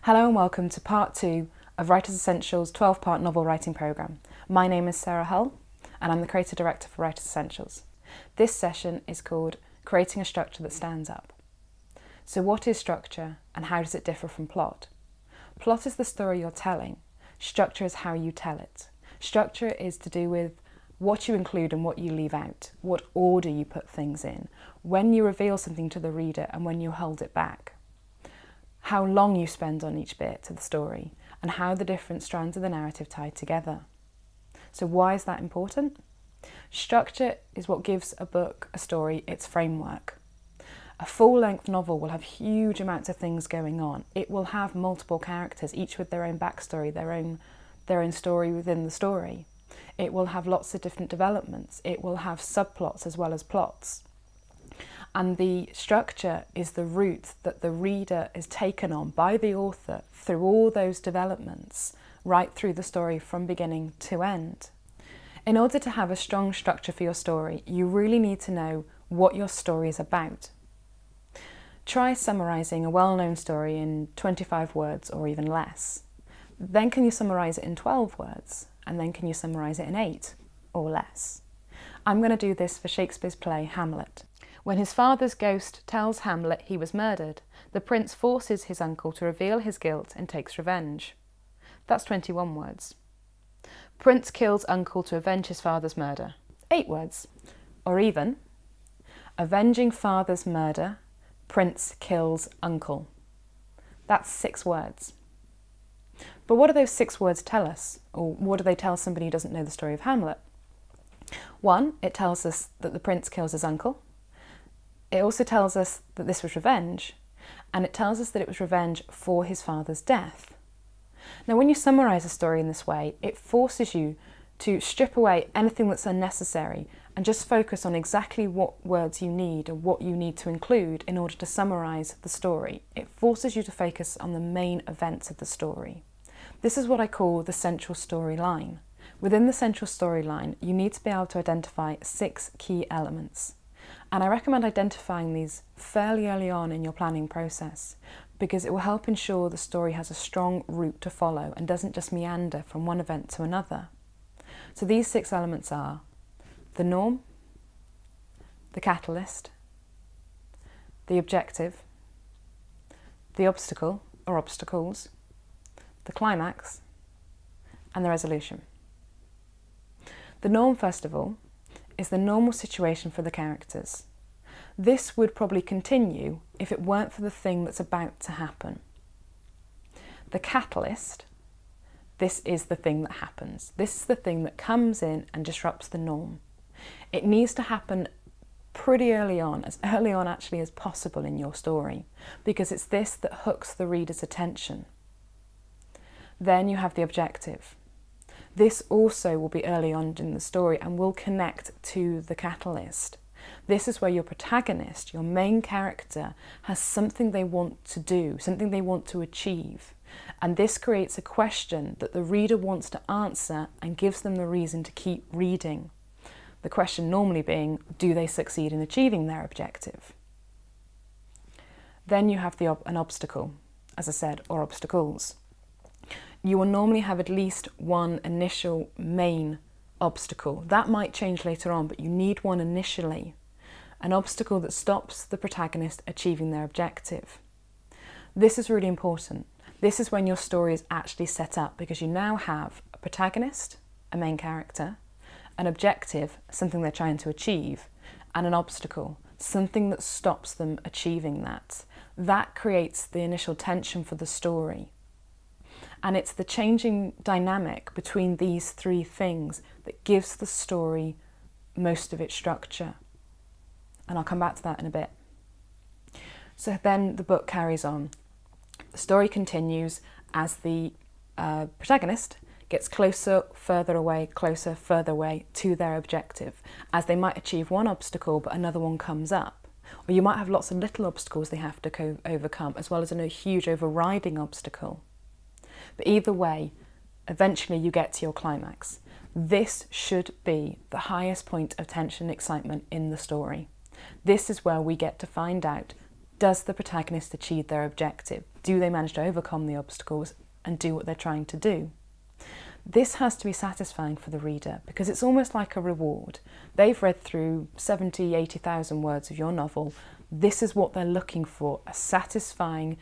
Hello and welcome to part 2 of Writers Essentials 12-part novel writing programme. My name is Sarah Hull and I'm the Creative Director for Writers Essentials. This session is called Creating a Structure that Stands Up. So what is structure and how does it differ from plot? Plot is the story you're telling. Structure is how you tell it. Structure is to do with what you include and what you leave out, what order you put things in, when you reveal something to the reader and when you hold it back, how long you spend on each bit of the story, and how the different strands of the narrative tie together. So why is that important? Structure is what gives a book, a story, its framework. A full-length novel will have huge amounts of things going on. It will have multiple characters, each with their own backstory, their own story within the story. It will have lots of different developments. It will have subplots as well as plots. And the structure is the route that the reader is taken on by the author through all those developments, right through the story from beginning to end. In order to have a strong structure for your story, you really need to know what your story is about. Try summarising a well-known story in 25 words or even less. Then can you summarise it in 12 words? And then can you summarise it in 8 or less? I'm going to do this for Shakespeare's play Hamlet. When his father's ghost tells Hamlet he was murdered, the prince forces his uncle to reveal his guilt and takes revenge. That's 21 words. Prince kills uncle to avenge his father's murder. 8 words. Or even, avenging father's murder, prince kills uncle. That's 6 words. But what do those 6 words tell us? Or what do they tell somebody who doesn't know the story of Hamlet? 1, it tells us that the prince kills his uncle. It also tells us that this was revenge, and it tells us that it was revenge for his father's death. Now, when you summarise a story in this way, it forces you to strip away anything that's unnecessary and just focus on exactly what words you need or what you need to include in order to summarise the story. It forces you to focus on the main events of the story. This is what I call the central storyline. Within the central storyline, you need to be able to identify 6 key elements. And I recommend identifying these fairly early on in your planning process because it will help ensure the story has a strong route to follow and doesn't just meander from one event to another. So these 6 elements are the norm, the catalyst, the objective, the obstacle or obstacles, the climax, and the resolution. The norm, first of all, is the normal situation for the characters. This would probably continue if it weren't for the thing that's about to happen. The catalyst, this is the thing that happens. This is the thing that comes in and disrupts the norm. It needs to happen pretty early on actually as possible in your story, because it's this that hooks the reader's attention. Then you have the objective. This also will be early on in the story and will connect to the catalyst. This is where your protagonist, your main character, has something they want to do, something they want to achieve. And this creates a question that the reader wants to answer and gives them the reason to keep reading. The question normally being, do they succeed in achieving their objective? Then you have an obstacle, as I said, or obstacles. You will normally have at least one initial main obstacle. That might change later on, but you need one initially. An obstacle that stops the protagonist achieving their objective. This is really important. This is when your story is actually set up because you now have a protagonist, a main character, an objective, something they're trying to achieve, and an obstacle, something that stops them achieving that. That creates the initial tension for the story. And it's the changing dynamic between these 3 things that gives the story most of its structure. And I'll come back to that in a bit. So then the book carries on. The story continues as the protagonist gets closer, further away, closer, further away to their objective, as they might achieve one obstacle but another one comes up. Or you might have lots of little obstacles they have to overcome, as well as a huge overriding obstacle. But either way, eventually you get to your climax. This should be the highest point of tension and excitement in the story. This is where we get to find out Does the protagonist achieve their objective? Do they manage to overcome the obstacles and do what they're trying to do? This has to be satisfying for the reader because it's almost like a reward. They've read through 70, 80,000 words of your novel. This is what they're looking for, a satisfying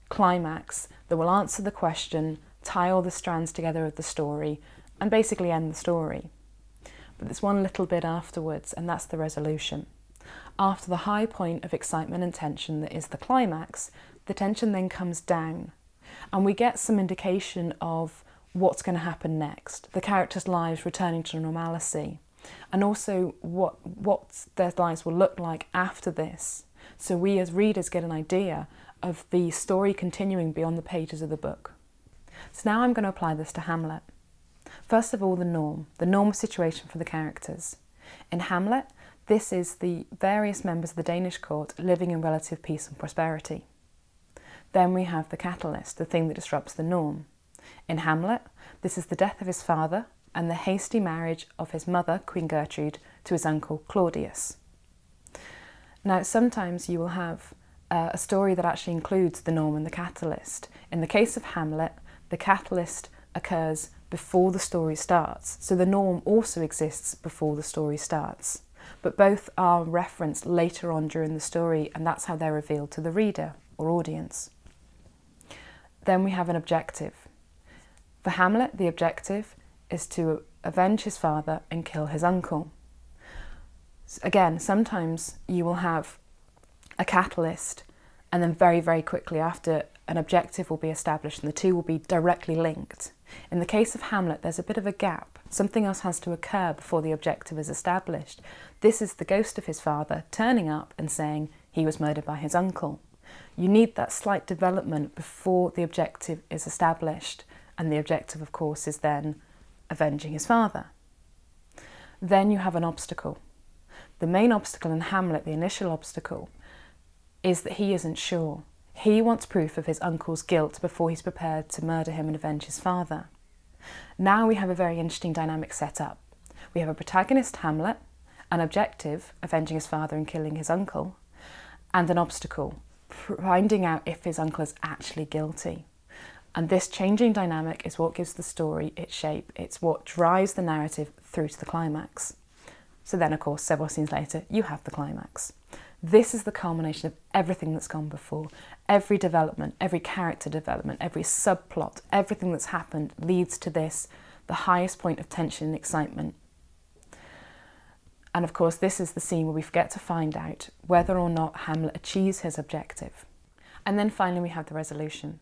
climax that will answer the question, tie all the strands together of the story, and basically end the story. But there's one little bit afterwards, and that's the resolution. After the high point of excitement and tension that is the climax, the tension then comes down, and we get some indication of what's going to happen next, the characters' lives returning to normalcy, and also what their lives will look like after this. So we as readers get an idea of the story continuing beyond the pages of the book. So now I'm going to apply this to Hamlet. First of all, the norm situation for the characters. In Hamlet, this is the various members of the Danish court living in relative peace and prosperity. Then we have the catalyst, the thing that disrupts the norm. In Hamlet, this is the death of his father and the hasty marriage of his mother, Queen Gertrude, to his uncle Claudius. Now, sometimes you will have a story that actually includes the norm and the catalyst. In the case of Hamlet, the catalyst occurs before the story starts, so the norm also exists before the story starts. But both are referenced later on during the story, and that's how they're revealed to the reader or audience. Then we have an objective. For Hamlet, the objective is to avenge his father and kill his uncle. Again, sometimes you will have a catalyst and then very, very quickly after an objective will be established and the two will be directly linked. In the case of Hamlet, there's a bit of a gap. Something else has to occur before the objective is established. This is the ghost of his father turning up and saying he was murdered by his uncle. You need that slight development before the objective is established. And the objective, of course, is then avenging his father. Then you have an obstacle. The main obstacle in Hamlet, the initial obstacle, is that he isn't sure. He wants proof of his uncle's guilt before he's prepared to murder him and avenge his father. Now we have a very interesting dynamic set up. We have a protagonist, Hamlet, an objective, avenging his father and killing his uncle, and an obstacle, finding out if his uncle is actually guilty. And this changing dynamic is what gives the story its shape. It's what drives the narrative through to the climax. So then, of course, several scenes later, you have the climax. This is the culmination of everything that's gone before. Every development, every character development, every subplot, everything that's happened leads to this, the highest point of tension and excitement. And of course, this is the scene where we get to find out whether or not Hamlet achieves his objective. And then finally, we have the resolution.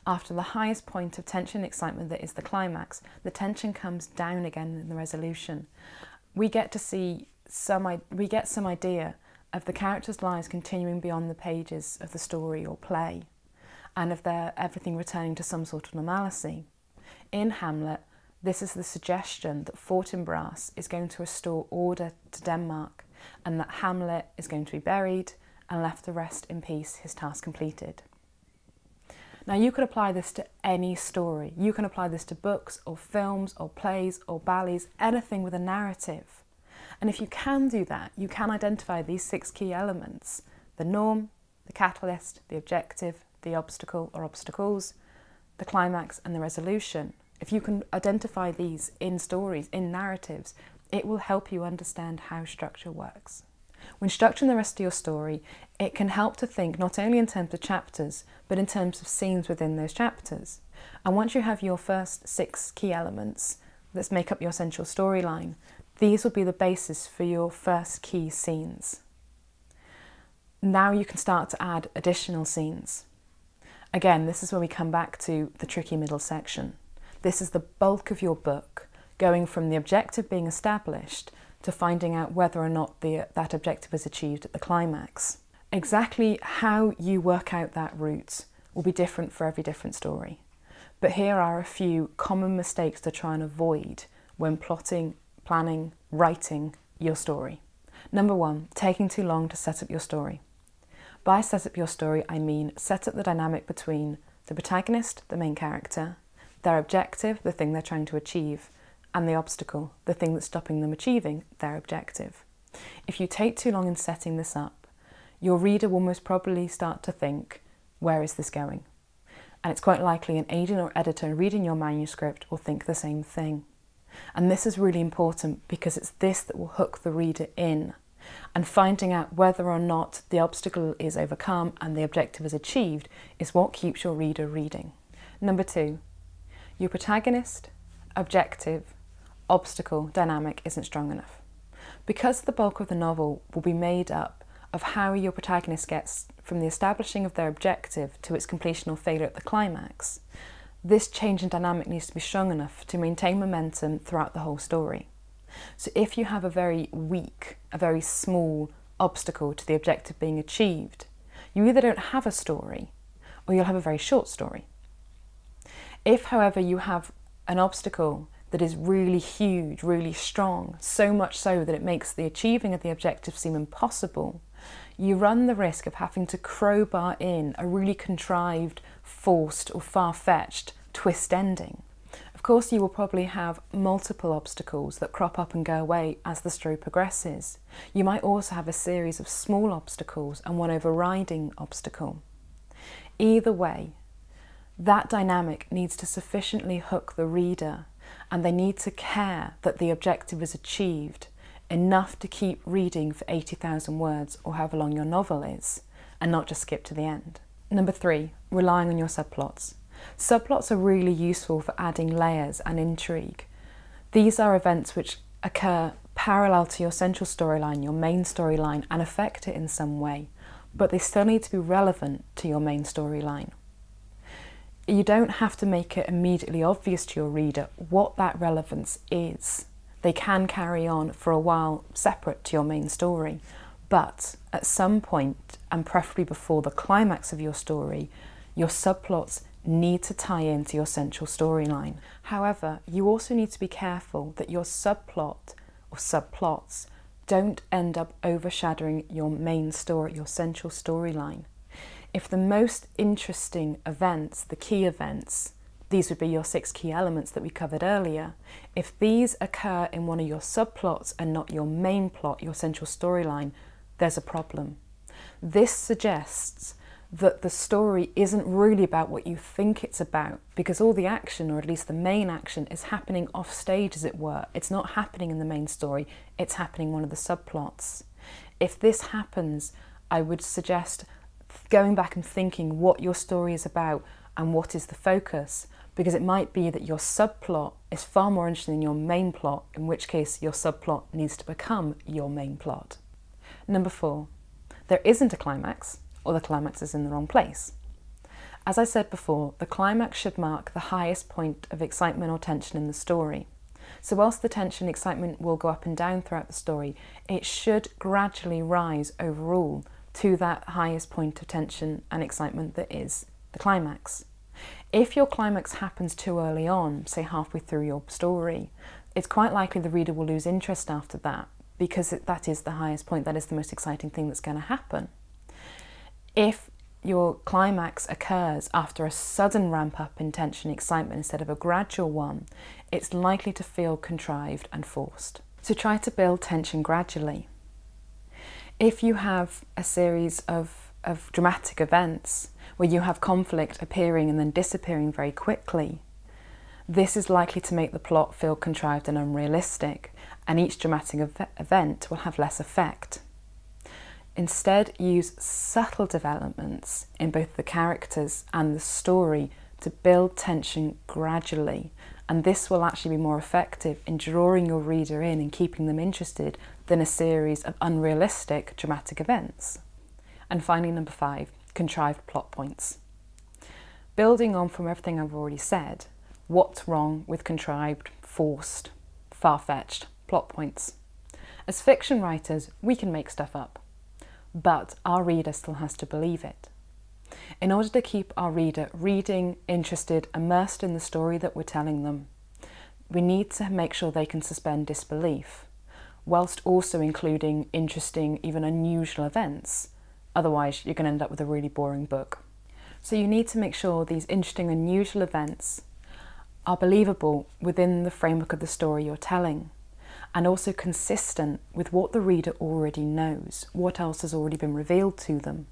After the highest point of tension and excitement that is the climax, the tension comes down again in the resolution. We get to see some idea of the characters' lives continuing beyond the pages of the story or play, and of everything returning to some sort of normalcy. In Hamlet, this is the suggestion that Fortinbras is going to restore order to Denmark, and that Hamlet is going to be buried and left to rest in peace, his task completed. Now you could apply this to any story. You can apply this to books or films or plays or ballets, anything with a narrative. And if you can do that, you can identify these 6 key elements: the norm, the catalyst, the objective, the obstacle or obstacles, the climax and the resolution. If you can identify these in stories, in narratives, it will help you understand how structure works. When structuring the rest of your story, it can help to think not only in terms of chapters, but in terms of scenes within those chapters. And once you have your first 6 key elements that make up your central storyline, these will be the basis for your first key scenes. Now you can start to add additional scenes. Again, this is when we come back to the tricky middle section. This is the bulk of your book, going from the objective being established to finding out whether or not that objective is achieved at the climax. Exactly how you work out that route will be different for every different story. But here are a few common mistakes to try and avoid when plotting, planning, writing your story. Number 1, taking too long to set up your story. By set up your story, I mean set up the dynamic between the protagonist, the main character, their objective, the thing they're trying to achieve, and the obstacle, the thing that's stopping them achieving their objective. If you take too long in setting this up, your reader will most probably start to think, where is this going? And it's quite likely an agent or editor reading your manuscript will think the same thing. And this is really important because it's this that will hook the reader in, and finding out whether or not the obstacle is overcome and the objective is achieved is what keeps your reader reading. Number 2, your protagonist, objective, obstacle dynamic isn't strong enough. Because the bulk of the novel will be made up of how your protagonist gets from the establishing of their objective to its completion or failure at the climax, this change in dynamic needs to be strong enough to maintain momentum throughout the whole story. So if you have a very weak, a very small obstacle to the objective being achieved, you either don't have a story or you'll have a very short story. If, however, you have an obstacle that is really huge, really strong, so much so that it makes the achieving of the objective seem impossible, you run the risk of having to crowbar in a really contrived, forced or far-fetched twist ending. Of course, you will probably have multiple obstacles that crop up and go away as the story progresses. You might also have a series of small obstacles and one overriding obstacle. Either way, that dynamic needs to sufficiently hook the reader, and they need to care that the objective is achieved enough to keep reading for 80,000 words or however long your novel is, and not just skip to the end. Number 3, relying on your subplots. Subplots are really useful for adding layers and intrigue. These are events which occur parallel to your central storyline, your main storyline, and affect it in some way, but they still need to be relevant to your main storyline. You don't have to make it immediately obvious to your reader what that relevance is. They can carry on for a while separate to your main story, but at some point, and preferably before the climax of your story, your subplots need to tie into your central storyline. However, you also need to be careful that your subplot or subplots don't end up overshadowing your main story, your central storyline. If the most interesting events, the key events, these would be your 6 key elements that we covered earlier, if these occur in one of your subplots and not your main plot, your central storyline, there's a problem. This suggests that the story isn't really about what you think it's about, because all the action, or at least the main action, is happening off stage, as it were. It's not happening in the main story, it's happening in one of the subplots. If this happens, I would suggest going back and thinking what your story is about and what is the focus, because it might be that your subplot is far more interesting than your main plot, in which case your subplot needs to become your main plot. Number 4, there isn't a climax, or the climax is in the wrong place. As I said before, the climax should mark the highest point of excitement or tension in the story. So whilst the tension and excitement will go up and down throughout the story, it should gradually rise overall to that highest point of tension and excitement that is the climax. If your climax happens too early on, say halfway through your story, it's quite likely the reader will lose interest after that, because that is the highest point, that is the most exciting thing that's going to happen. If your climax occurs after a sudden ramp up in tension and excitement instead of a gradual one, it's likely to feel contrived and forced. So try to build tension gradually. If you have a series of dramatic events where you have conflict appearing and then disappearing very quickly, this is likely to make the plot feel contrived and unrealistic, and each dramatic event will have less effect. Instead, use subtle developments in both the characters and the story to build tension gradually, and this will actually be more effective in drawing your reader in and keeping them interested than a series of unrealistic dramatic events. And finally, number 5, contrived plot points. Building on from everything I've already said, what's wrong with contrived, forced, far-fetched plot points? As fiction writers, we can make stuff up, but our reader still has to believe it. In order to keep our reader reading, interested, immersed in the story that we're telling them, we need to make sure they can suspend disbelief, whilst also including interesting, even unusual events. Otherwise, you're going to end up with a really boring book. So you need to make sure these interesting, unusual events are believable within the framework of the story you're telling. and also consistent with what the reader already knows, what else has already been revealed to them.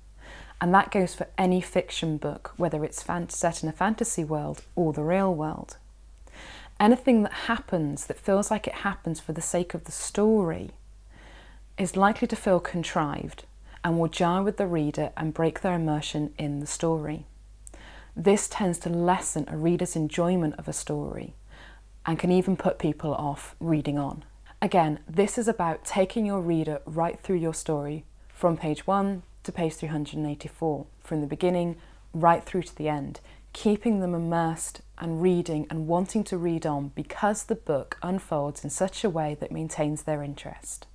And that goes for any fiction book, whether it's set in a fantasy world or the real world. Anything that happens that feels like it happens for the sake of the story is likely to feel contrived and will jar with the reader and break their immersion in the story. This tends to lessen a reader's enjoyment of a story and can even put people off reading on. Again, this is about taking your reader right through your story from page 1 to page 384, from the beginning right through to the end, keeping them immersed and reading and wanting to read on because the book unfolds in such a way that maintains their interest.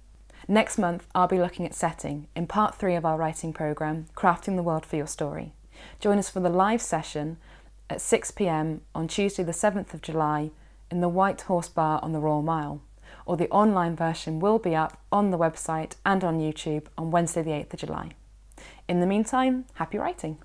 Next month, I'll be looking at setting in part 3 of our writing programme, Crafting the World for Your Story. Join us for the live session at 6 p.m. on Tuesday the 7th of July in the White Horse Bar on the Royal Mile, or the online version will be up on the website and on YouTube on Wednesday the 8th of July. In the meantime, happy writing!